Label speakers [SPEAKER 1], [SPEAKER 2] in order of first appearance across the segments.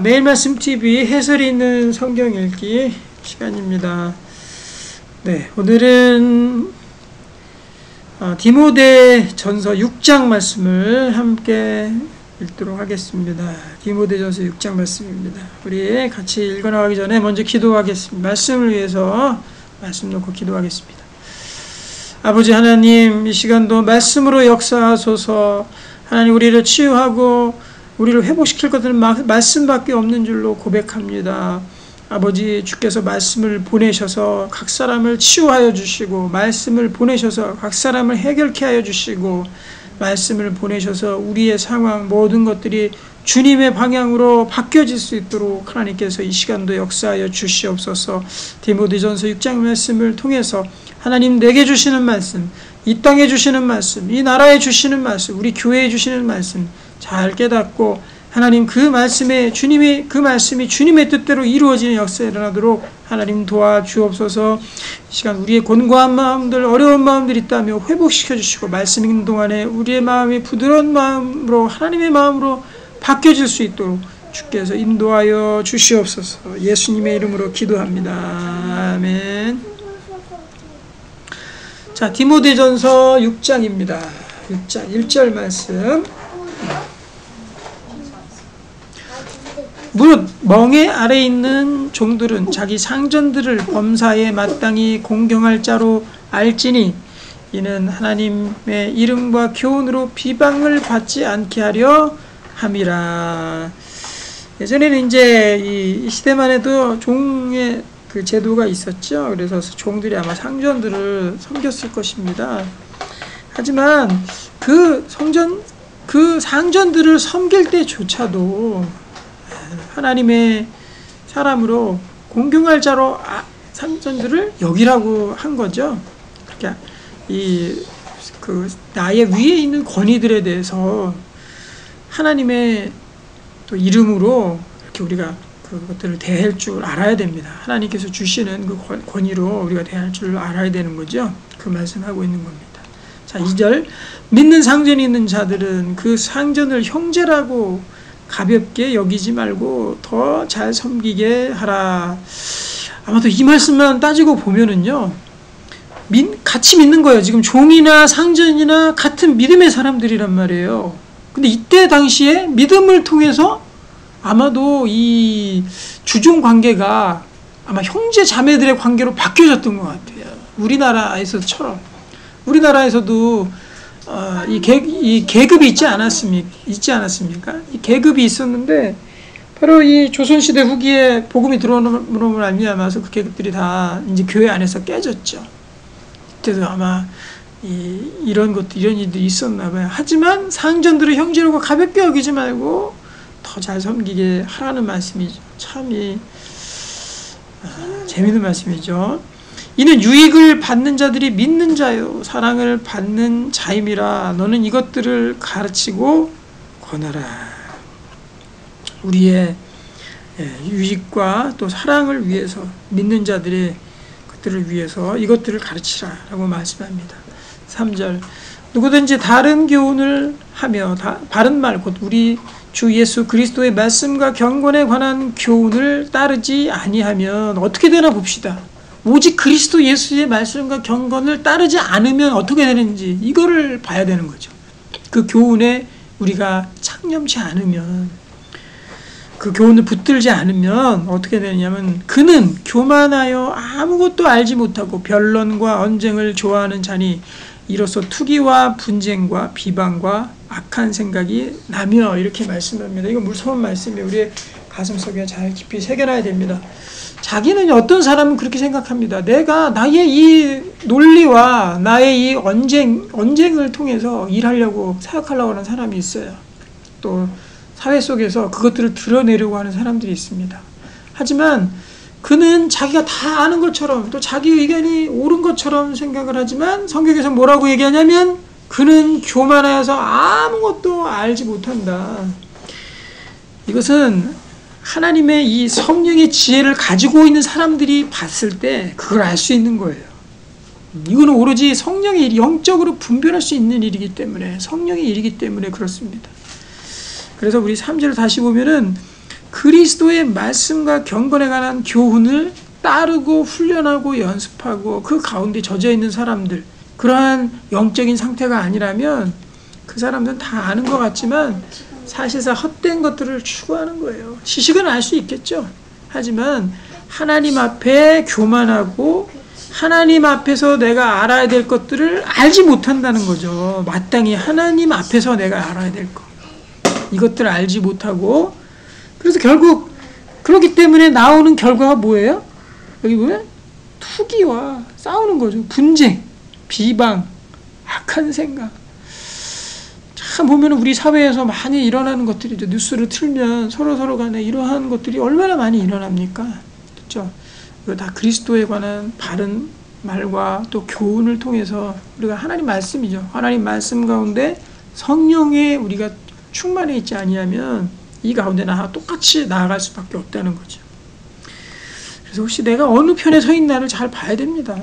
[SPEAKER 1] 매일 말씀 TV 해설이 있는 성경 읽기 시간입니다. 네, 오늘은 디모데전서 6장 말씀을 함께 읽도록 하겠습니다. 디모데전서 6장 말씀입니다. 우리 같이 읽어나가기 전에 먼저 기도하겠습니다. 말씀을 위해서 말씀 놓고 기도하겠습니다. 아버지 하나님, 이 시간도 말씀으로 역사하소서. 하나님, 우리를 치유하고 우리를 회복시킬 것들은 말씀밖에 없는 줄로 고백합니다. 아버지, 주께서 말씀을 보내셔서 각 사람을 치유하여 주시고, 말씀을 보내셔서 각 사람을 해결케 하여 주시고, 말씀을 보내셔서 우리의 상황 모든 것들이 주님의 방향으로 바뀌어질 수 있도록 하나님께서 이 시간도 역사하여 주시옵소서. 디모데전서 6장 말씀을 통해서 하나님 내게 주시는 말씀, 이 땅에 주시는 말씀, 이 나라에 주시는 말씀, 우리 교회에 주시는 말씀 잘 깨닫고 하나님 그 말씀이 주님의 뜻대로 이루어지는 역사에 일어나도록 하나님 도와주옵소서. 이 시간 우리의 곤고한 마음들, 어려운 마음들이 있다며 회복시켜 주시고, 말씀 읽는 동안에 우리의 마음이 부드러운 마음으로 하나님의 마음으로 바뀌어질 수 있도록 주께서 인도하여 주시옵소서. 예수님의 이름으로 기도합니다. 아멘. 자, 디모데전서 6장입니다. 6장 1절 말씀. 무릇 멍에 아래 있는 종들은 자기 상전들을 범사에 마땅히 공경할 자로 알지니 이는 하나님의 이름과 교훈으로 비방을 받지 않게 하려 함이라. 예전에는 이제 이 시대만 해도 종의 그 제도가 있었죠. 그래서 종들이 아마 상전들을 섬겼을 것입니다. 하지만 그 상전들을 섬길 때조차도 하나님의 사람으로 공경할 자로 상전들을 여기라고 한 거죠. 그러니까 나의 위에 있는 권위들에 대해서 하나님의 또 이름으로 이렇게 우리가 그것들을 대할 줄 알아야 됩니다. 하나님께서 주시는 그 권위로 우리가 대할 줄 알아야 되는 거죠. 그 말씀하고 있는 겁니다. 자, 2절. 믿는 상전이 있는 자들은 그 상전을 형제라고 가볍게 여기지 말고 더 잘 섬기게 하라. 아마도 이 말씀만 따지고 보면은요, 같이 믿는 거예요. 지금 종이나 상전이나 같은 믿음의 사람들이란 말이에요. 근데 이때 당시에 믿음을 통해서 아마도 이 주종 관계가 아마 형제 자매들의 관계로 바뀌어졌던 것 같아요. 우리나라에서처럼. 우리나라에서도 이 계급이 있지 않았습니까? 이 계급이 있었는데 바로 이 조선시대 후기에 복음이 들어오므로 말미암아서 그 계급들이 다 이제 교회 안에서 깨졌죠. 그때도 아마 이런 일들이 있었나 봐요. 하지만 상전들을 형제라고 가볍게 여기지 말고 더 잘 섬기게 하라는 말씀이죠. 참 재미있는 말씀이죠. 이는 유익을 받는 자들이 믿는 자요 사랑을 받는 자임이라. 너는 이것들을 가르치고 권하라. 우리의 유익과 또 사랑을 위해서 믿는 자들의 것들을 위해서 이것들을 가르치라 라고 말씀합니다. 3절. 누구든지 다른 교훈을 하며 바른 말 곧 우리 주 예수 그리스도의 말씀과 경건에 관한 교훈을 따르지 아니하면 어떻게 되나 봅시다. 오직 그리스도 예수의 말씀과 경건을 따르지 않으면 어떻게 되는지 이거를 봐야 되는 거죠. 그 교훈에 우리가 창념치 않으면, 그 교훈을 붙들지 않으면 어떻게 되냐면 그는 교만하여 아무것도 알지 못하고 변론과 언쟁을 좋아하는 자니 이로써 투기와 분쟁과 비방과 악한 생각이 나며, 이렇게 말씀합니다. 이거 무서운 말씀이에요. 우리의 가슴속에 잘 깊이 새겨놔야 됩니다. 자기는 어떤 사람은 그렇게 생각합니다. 내가 나의 이 논리와 나의 이 언쟁을 통해서 일하려고 생각하려고 하는 사람이 있어요. 또 사회 속에서 그것들을 드러내려고 하는 사람들이 있습니다. 하지만 그는 자기가 다 아는 것처럼 또 자기 의견이 옳은 것처럼 생각을 하지만 성경에서 뭐라고 얘기하냐면 그는 교만하여서 아무것도 알지 못한다. 이것은 하나님의 이 성령의 지혜를 가지고 있는 사람들이 봤을 때 그걸 알 수 있는 거예요. 이거는 오로지 성령의 일이, 영적으로 분별할 수 있는 일이기 때문에, 성령의 일이기 때문에 그렇습니다. 그래서 우리 3절을 다시 보면은 그리스도의 말씀과 경건에 관한 교훈을 따르고 훈련하고 연습하고 그 가운데 젖어 있는 사람들, 그러한 영적인 상태가 아니라면 그 사람들은 다 아는 것 같지만 사실상 헛된 것들을 추구하는 거예요. 지식은 알 수 있겠죠. 하지만 하나님 앞에 교만하고 하나님 앞에서 내가 알아야 될 것들을 알지 못한다는 거죠. 마땅히 하나님 앞에서 내가 알아야 될 것, 이것들을 알지 못하고, 그래서 결국 그렇기 때문에 나오는 결과가 뭐예요? 여기 보면 투기와 싸우는 거죠. 분쟁, 비방, 악한 생각. 참 보면 우리 사회에서 많이 일어나는 것들이죠. 뉴스를 틀면 서로 간에 이러한 것들이 얼마나 많이 일어납니까? 그렇죠? 이거 다 그리스도에 관한 바른 말과 또 교훈을 통해서 우리가 하나님 말씀이죠. 하나님 말씀 가운데 성령에 우리가 충만해 있지 아니하면 이 가운데 똑같이 나아갈 수밖에 없다는 거죠. 그래서 혹시 내가 어느 편에 서 있나를 잘 봐야 됩니다.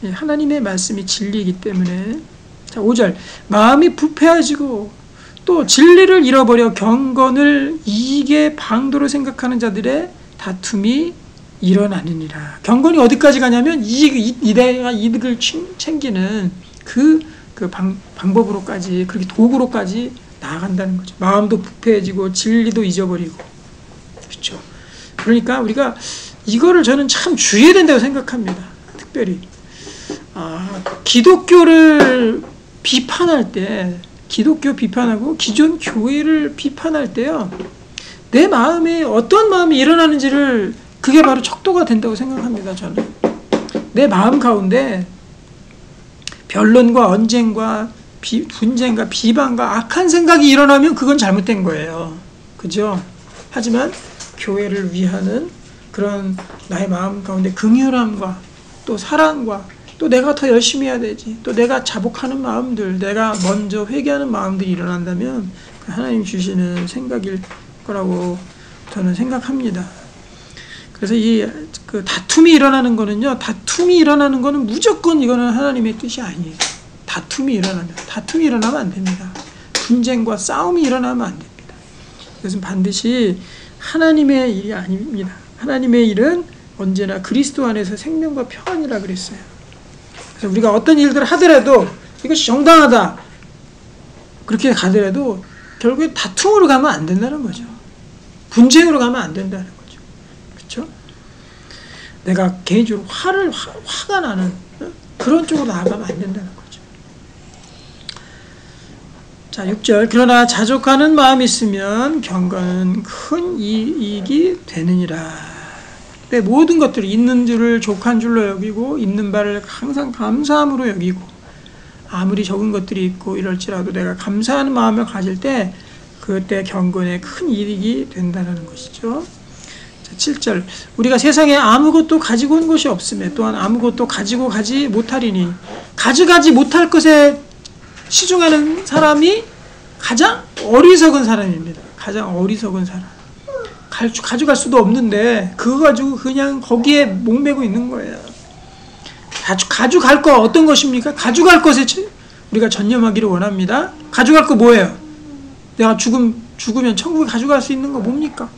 [SPEAKER 1] 하나님의 말씀이 진리이기 때문에. 자, 5절. 마음이 부패해지고 또 진리를 잃어버려 경건을 이익의 방도로 생각하는 자들의 다툼이 일어나느니라. 경건이 어디까지 가냐면 내가 이득을 챙기는 그 방법으로까지, 그렇게 도구로까지 나아간다는 거죠. 마음도 부패해지고 진리도 잊어버리고. 그렇죠. 그러니까 우리가 이거를 저는 참 주의해야 된다고 생각합니다. 특별히 기독교를 비판할 때, 기독교 비판하고 기존 교회를 비판할 때요, 내 마음에 어떤 마음이 일어나는지를, 그게 바로 척도가 된다고 생각합니다. 저는 내 마음 가운데 변론과 언쟁과 분쟁과 비방과 악한 생각이 일어나면 그건 잘못된 거예요. 그죠? 하지만 교회를 위하는 그런 나의 마음 가운데 긍휼함과 또 사랑과 또 내가 더 열심히 해야 되지, 또 내가 자복하는 마음들, 내가 먼저 회개하는 마음들이 일어난다면 하나님 주시는 생각일 거라고 저는 생각합니다. 그래서 그 다툼이 일어나는 거는요, 다툼이 일어나는 거는 무조건 이거는 하나님의 뜻이 아니에요. 다툼이 일어나면 안 됩니다. 분쟁과 싸움이 일어나면 안 됩니다. 이것은 반드시 하나님의 일이 아닙니다. 하나님의 일은 언제나 그리스도 안에서 생명과 평안이라 그랬어요. 그래서 우리가 어떤 일들을 하더라도 이것이 정당하다 그렇게 가더라도 결국에 다툼으로 가면 안 된다는 거죠. 분쟁으로 가면 안 된다는 거죠. 그렇죠? 내가 개인적으로 화가 나는 그런 쪽으로 나아가면 안 된다는 거죠. 자, 6절. 그러나 자족하는 마음이 있으면 경건은 큰 이익이 되느니라. 내 모든 것들을 있는 줄을 족한 줄로 여기고 있는 바를 항상 감사함으로 여기고, 아무리 적은 것들이 있고 이럴지라도 내가 감사하는 마음을 가질 때 그때 경건에 큰 이익이 된다는 것이죠. 자, 7절. 우리가 세상에 아무것도 가지고 온 것이 없음에 또한 아무것도 가지고 가지 못하리니, 가져가지 못할 것에 시중하는 사람이 가장 어리석은 사람입니다. 가장 어리석은 사람. 가져갈 수도 없는데 그거 가지고 그냥 거기에 목매고 있는 거예요. 가져갈 거 어떤 것입니까? 가져갈 것에 우리가 전념하기를 원합니다. 가져갈 거 뭐예요? 내가 죽으면 천국에 가져갈 수 있는 거 뭡니까?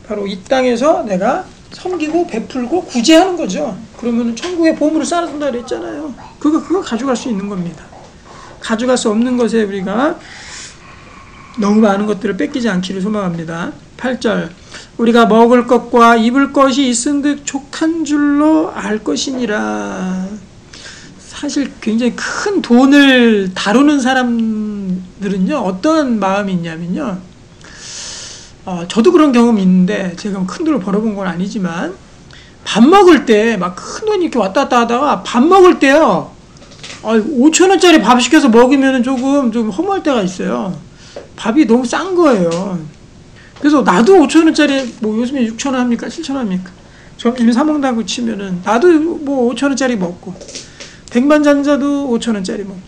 [SPEAKER 1] 바로 이 땅에서 내가 섬기고 베풀고 구제하는 거죠. 그러면 천국에 보물을 쌓아둔다 그랬잖아요. 그거 가져갈 수 있는 겁니다. 가져갈 수 없는 것에 우리가 너무 많은 것들을 뺏기지 않기를 소망합니다. 8절. 우리가 먹을 것과 입을 것이 있은듯 족한 줄로 알 것이니라. 사실 굉장히 큰 돈을 다루는 사람들은요, 어떤 마음이 있냐면요, 저도 그런 경험이 있는데, 제가 큰 돈을 벌어본 건 아니지만, 밥 먹을 때 막 큰 돈이 이렇게 왔다 갔다 하다가 밥 먹을 때요, 5,000원짜리 밥 시켜서 먹으면 좀 허무할 때가 있어요. 밥이 너무 싼 거예요. 그래서 나도 5,000원짜리, 뭐 요즘에 6,000원 합니까? 7,000원 합니까? 점심 사먹는다고 치면은 나도 뭐 5,000원짜리 먹고, 백만장자도 5,000원짜리 먹고,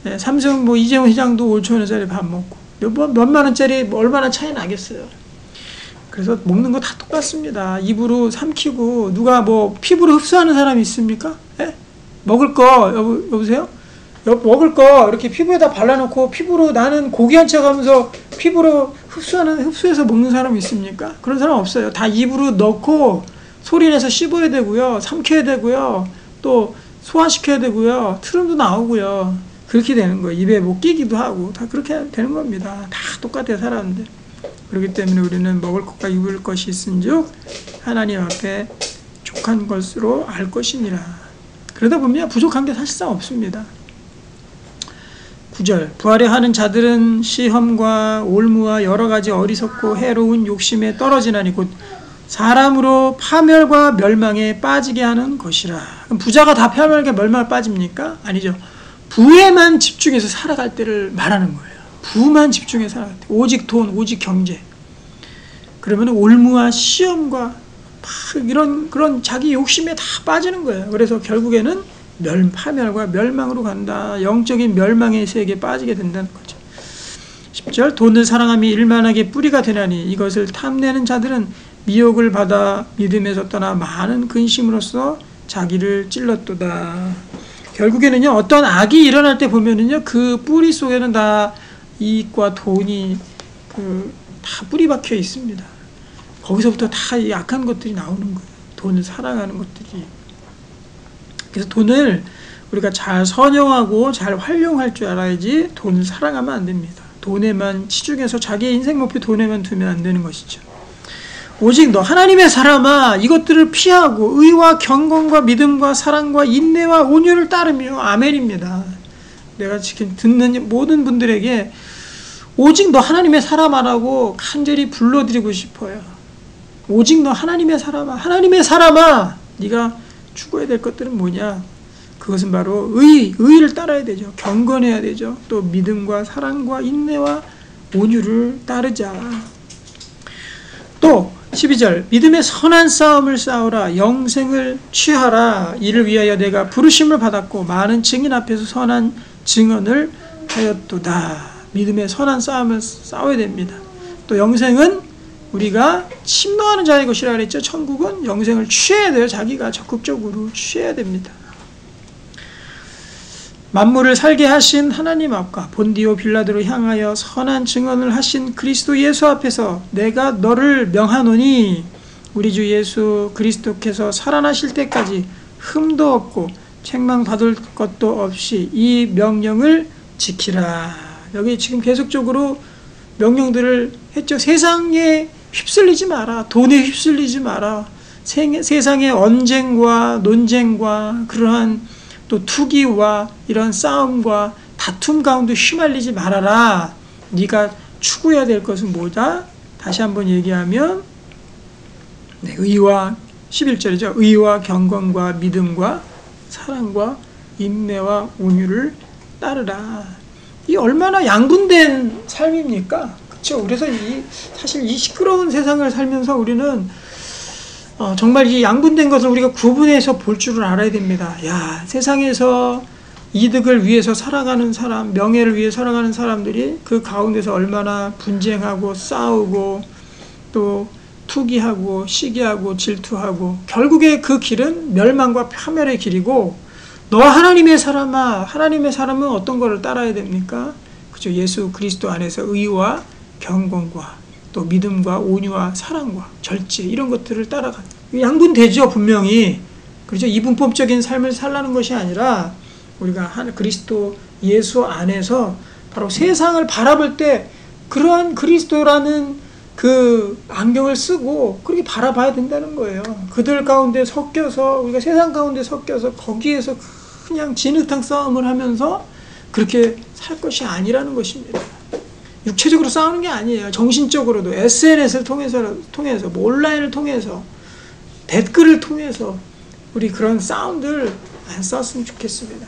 [SPEAKER 1] 네, 삼성 뭐 이재용 회장도 5,000원짜리 밥 먹고, 몇만 원짜리 얼마나 차이 나겠어요. 그래서 먹는 거 다 똑같습니다. 입으로 삼키고, 누가 뭐 피부로 흡수하는 사람이 있습니까? 예? 먹을 거, 여보세요? 먹을 거 이렇게 피부에다 발라놓고 피부로 나는 고귀한 척 하면서 피부로 흡수해서 먹는 사람이 있습니까? 그런 사람 없어요. 다 입으로 넣고 소리내서 씹어야 되고요. 삼켜야 되고요. 또 소화시켜야 되고요. 트름도 나오고요. 그렇게 되는 거예요. 입에 못 끼기도 하고 다 그렇게 되는 겁니다. 다 똑같아요. 사람들. 그렇기 때문에 우리는 먹을 것과 입을 것이 있은즉 하나님 앞에 족한 것으로 알 것이니라. 그러다 보면 부족한 게 사실상 없습니다. 9절 부하려 하는 자들은 시험과 올무와 여러 가지 어리석고 해로운 욕심에 떨어지나니 곧 사람으로 파멸과 멸망에 빠지게 하는 것이라. 그럼 부자가 다 파멸과 멸망에 빠집니까? 아니죠. 부에만 집중해서 살아갈 때를 말하는 거예요. 부만 집중해서 살아갈 때. 오직 돈, 오직 경제. 그러면 올무와 시험과 이런 그런 자기 욕심에 다 빠지는 거예요. 그래서 결국에는 파멸과 멸망으로 간다. 영적인 멸망의 세계에 빠지게 된다는 거죠. 10절 돈을 사랑함이 일만하게 뿌리가 되나니 이것을 탐내는 자들은 미혹을 받아 믿음에서 떠나 많은 근심으로써 자기를 찔렀도다. 결국에는요, 어떤 악이 일어날 때 보면은요, 그 뿌리 속에는 다 이익과 돈이 다 뿌리 박혀 있습니다. 거기서부터 다 약한 것들이 나오는 거예요. 돈을 사랑하는 것들이. 그래서 돈을 우리가 잘 선용하고 잘 활용할 줄 알아야지 돈을 사랑하면 안 됩니다. 돈에만 치중해서 자기의 인생 목표 돈에만 두면 안 되는 것이죠. 오직 너 하나님의 사람아 이것들을 피하고 의와 경건과 믿음과 사랑과 인내와 온유를 따르며 아멘입니다. 내가 지금 듣는 모든 분들에게 오직 너 하나님의 사람아라고 간절히 불러드리고 싶어요. 오직 너 하나님의 사람아, 하나님의 사람아, 네가 추구해야 될 것들은 뭐냐? 그것은 바로 의를 따라야 되죠. 경건해야 되죠. 또 믿음과 사랑과 인내와 온유를 따르자. 또 12절 믿음의 선한 싸움을 싸우라. 영생을 취하라. 이를 위하여 내가 부르심을 받았고 많은 증인 앞에서 선한 증언을 하였도다. 믿음의 선한 싸움을 싸워야 됩니다. 또 영생은 우리가 침노하는 자의 것이라 그랬죠. 천국은 영생을 취해야 돼요. 자기가 적극적으로 취해야 됩니다. 만물을 살게 하신 하나님 앞과 본디오 빌라도로 향하여 선한 증언을 하신 그리스도 예수 앞에서 내가 너를 명하노니 우리 주 예수 그리스도께서 살아나실 때까지 흠도 없고 책망받을 것도 없이 이 명령을 지키라. 여기 지금 계속적으로 명령들을 했죠. 세상에 휩쓸리지 마라. 돈에 휩쓸리지 마라. 세상의 언쟁과 논쟁과 그러한 또 투기와 이런 싸움과 다툼 가운데 휘말리지 말아라. 네가 추구해야 될 것은 뭐다? 다시 한번 얘기하면 의와 11절이죠. 의와 경건과 믿음과 사랑과 인내와 온유를 따르라. 이 얼마나 양분된 삶입니까? 그렇죠? 그래서 사실 이 시끄러운 세상을 살면서 우리는 정말 이 양분된 것을 우리가 구분해서 볼 줄을 알아야 됩니다. 야, 세상에서 이득을 위해서 살아가는 사람, 명예를 위해 살아가는 사람들이 그 가운데서 얼마나 분쟁하고 싸우고 또 투기하고 시기하고 질투하고 결국에 그 길은 멸망과 파멸의 길이고 너 하나님의 사람아, 하나님의 사람은 어떤 거를 따라야 됩니까? 그죠? 예수 그리스도 안에서 의와 경건과 또 믿음과 온유와 사랑과 절제 이런 것들을 따라가 양분되죠. 분명히 그렇죠. 이분법적인 삶을 살라는 것이 아니라 우리가 그리스도 예수 안에서 바로 세상을 바라볼 때 그러한 그리스도라는 그 안경을 쓰고 그렇게 바라봐야 된다는 거예요. 그들 가운데 섞여서 우리가 세상 가운데 섞여서 거기에서 그냥 진흙탕 싸움을 하면서 그렇게 살 것이 아니라는 것입니다. 육체적으로 싸우는 게 아니에요. 정신적으로도 SNS를 통해서 뭐 온라인을 통해서 댓글을 통해서 우리 그런 싸움들 안 싸웠으면 좋겠습니다.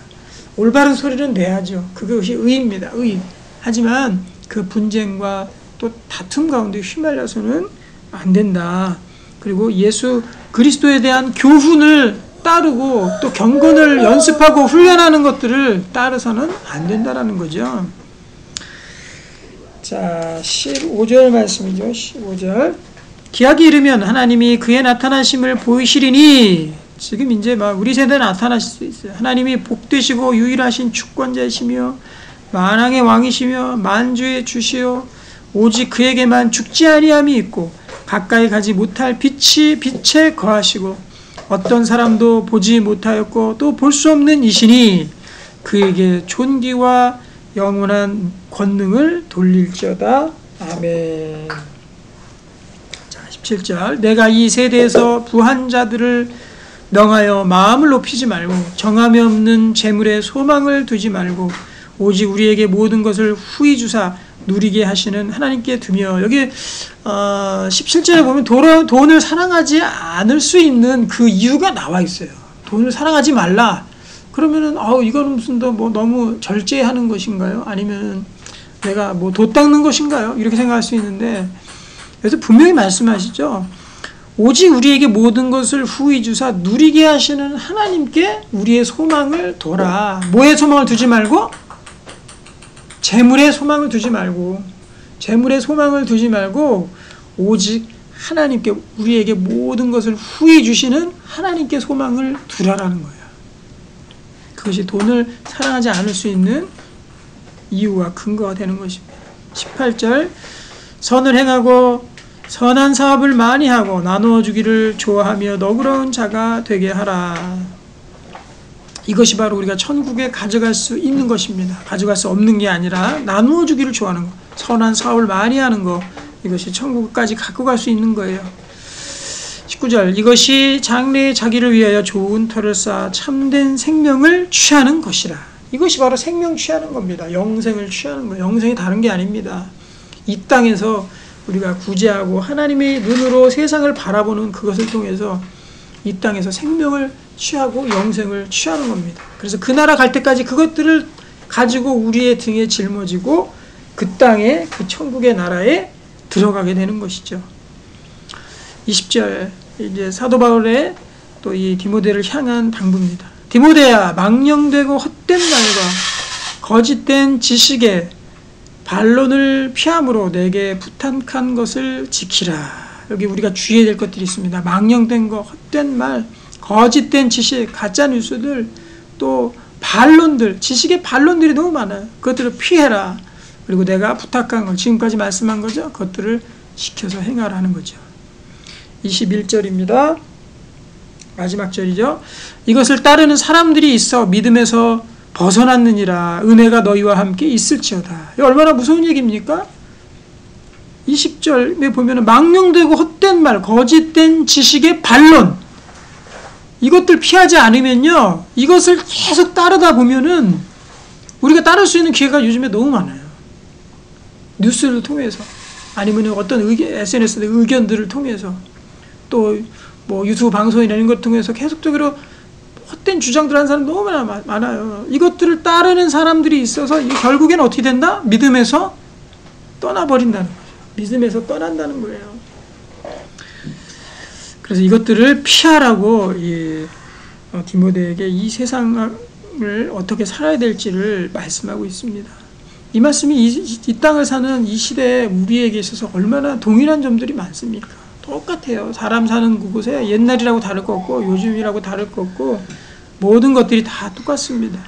[SPEAKER 1] 올바른 소리는 내야죠. 그것이 의입니다. 의. 하지만 그 분쟁과 또 다툼 가운데 휘말려서는 안 된다. 그리고 예수 그리스도에 대한 교훈을 따르고 또 경건을 연습하고 훈련하는 것들을 따라서는 안 된다라는 거죠. 자, 15절 말씀이죠. 15절. 기약이 이르면 하나님이 그의 나타나심을 보이시리니 지금 이제 막 우리 세대에 나타나실 수 있어요. 하나님이 복되시고 유일하신 주권자이시며 만왕의 왕이시며 만주의 주시요 오직 그에게만 죽지 아니함이 있고 가까이 가지 못할 빛에 거하시고 어떤 사람도 보지 못하였고 또 볼 수 없는 이시니 그에게 존귀와 영원한 권능을 돌릴지어다. 아멘. 자, 17절. 내가 이 세대에서 부한 자들을 명하여 마음을 높이지 말고 정함이 없는 재물에 소망을 두지 말고 오직 우리에게 모든 것을 후히 주사 누리게 하시는 하나님께 두며, 여기 17절에 보면 돈을 사랑하지 않을 수 있는 그 이유가 나와 있어요. 돈을 사랑하지 말라. 그러면은 이거는 무슨 너무 절제하는 것인가요? 아니면 내가 도 닦는 것인가요? 이렇게 생각할 수 있는데, 그래서 분명히 말씀하시죠. 오직 우리에게 모든 것을 후히 주사 누리게 하시는 하나님께 우리의 소망을 둬라. 뭐에 소망을 두지 말고? 재물에 소망을 두지 말고, 오직 하나님께, 우리에게 모든 것을 후히 주시는 하나님께 소망을 두라라는 거예요. 그것이 돈을 사랑하지 않을 수 있는 이유와 근거가 되는 것입니다. 18절. 선을 행하고 선한 사업을 많이 하고 나누어 주기를 좋아하며 너그러운 자가 되게 하라. 이것이 바로 우리가 천국에 가져갈 수 있는 것입니다. 가져갈 수 없는 게 아니라 나누어 주기를 좋아하는 것, 선한 사업을 많이 하는 것, 이것이 천국까지 갖고 갈 수 있는 거예요. 19절. 이것이 장래의 자기를 위하여 좋은 터를 쌓아 참된 생명을 취하는 것이라. 이것이 바로 생명 취하는 겁니다. 영생을 취하는 거예요. 영생이 다른 게 아닙니다. 이 땅에서 우리가 구제하고 하나님의 눈으로 세상을 바라보는 그것을 통해서 이 땅에서 생명을 취하고 영생을 취하는 겁니다. 그래서 그 나라 갈 때까지 그것들을 가지고 우리의 등에 짊어지고 그 땅에, 그 천국의 나라에 들어가게 되는 것이죠. 20절. 이제 사도 바울의 또 이 디모데를 향한 당부입니다. 디모데야, 망령되고 헛된 말과 거짓된 지식에 반론을 피함으로 내게 부탁한 것을 지키라. 여기 우리가 주의해야 될 것들이 있습니다. 망령된 거, 헛된 말, 거짓된 지식, 가짜 뉴스들, 또 반론들, 지식의 반론들이 너무 많아요. 그것들을 피해라. 그리고 내가 부탁한 걸, 지금까지 말씀한 거죠. 그것들을 시켜서 행하라는 거죠. 21절입니다. 마지막 절이죠. 이것을 따르는 사람들이 있어 믿음에서 벗어났느니라. 은혜가 너희와 함께 있을지어다. 얼마나 무서운 얘기입니까? 20절에 보면 망령되고 헛된 말, 거짓된 지식의 반론, 이것들 피하지 않으면요, 이것을 계속 따르다 보면은 우리가 따를 수 있는 기회가 요즘에 너무 많아요. 뉴스를 통해서, 아니면 어떤 SNS 의견들을 통해서, 또 유튜브 방송이나 이런 것 통해서 계속적으로 헛된 주장들 하는 사람 너무 많아요. 이것들을 따르는 사람들이 있어서 결국엔 어떻게 된다? 믿음에서 떠나버린다는 거죠. 믿음에서 떠난다는 거예요. 그래서 이것들을 피하라고 디모데에게 이 세상을 어떻게 살아야 될지를 말씀하고 있습니다. 이 말씀이 이 땅을 사는 이 시대에 우리에게 있어서 얼마나 동일한 점들이 많습니까? 똑같아요. 사람 사는 그곳에 옛날이라고 다를 거 없고 요즘이라고 다를 거 없고 모든 것들이 다 똑같습니다.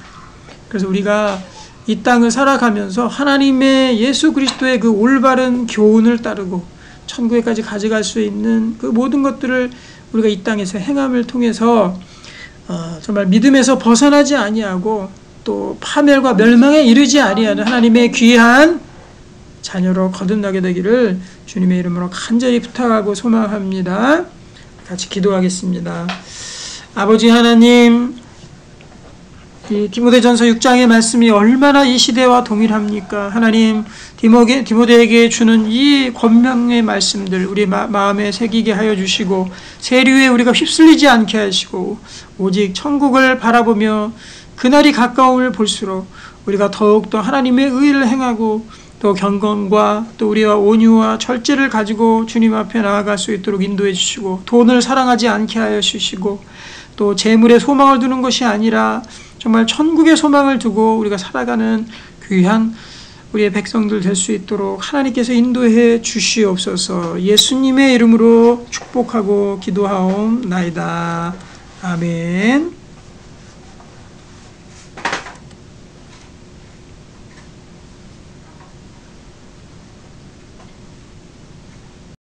[SPEAKER 1] 그래서 우리가 이 땅을 살아가면서 하나님의 예수 그리스도의 그 올바른 교훈을 따르고 천국에까지 가져갈 수 있는 그 모든 것들을 우리가 이 땅에서 행함을 통해서 정말 믿음에서 벗어나지 아니하고 또 파멸과 멸망에 이르지 아니하는 하나님의 귀한 자녀로 거듭나게 되기를 주님의 이름으로 간절히 부탁하고 소망합니다. 같이 기도하겠습니다. 아버지 하나님, 이 디모데전서 6장의 말씀이 얼마나 이 시대와 동일합니까? 하나님, 디모데에게 주는 이 권명의 말씀들 우리 마음에 새기게 하여 주시고 세류에 우리가 휩쓸리지 않게 하시고 오직 천국을 바라보며 그날이 가까움을 볼수록 우리가 더욱더 하나님의 의를 행하고 또 경건과 또 우리와 온유와 절제를 가지고 주님 앞에 나아갈 수 있도록 인도해 주시고 돈을 사랑하지 않게 하여 주시고 또 재물에 소망을 두는 것이 아니라 정말 천국의 소망을 두고 우리가 살아가는 귀한 우리의 백성들 될 수 있도록 하나님께서 인도해 주시옵소서. 예수님의 이름으로 축복하고 기도하옵나이다. 아멘.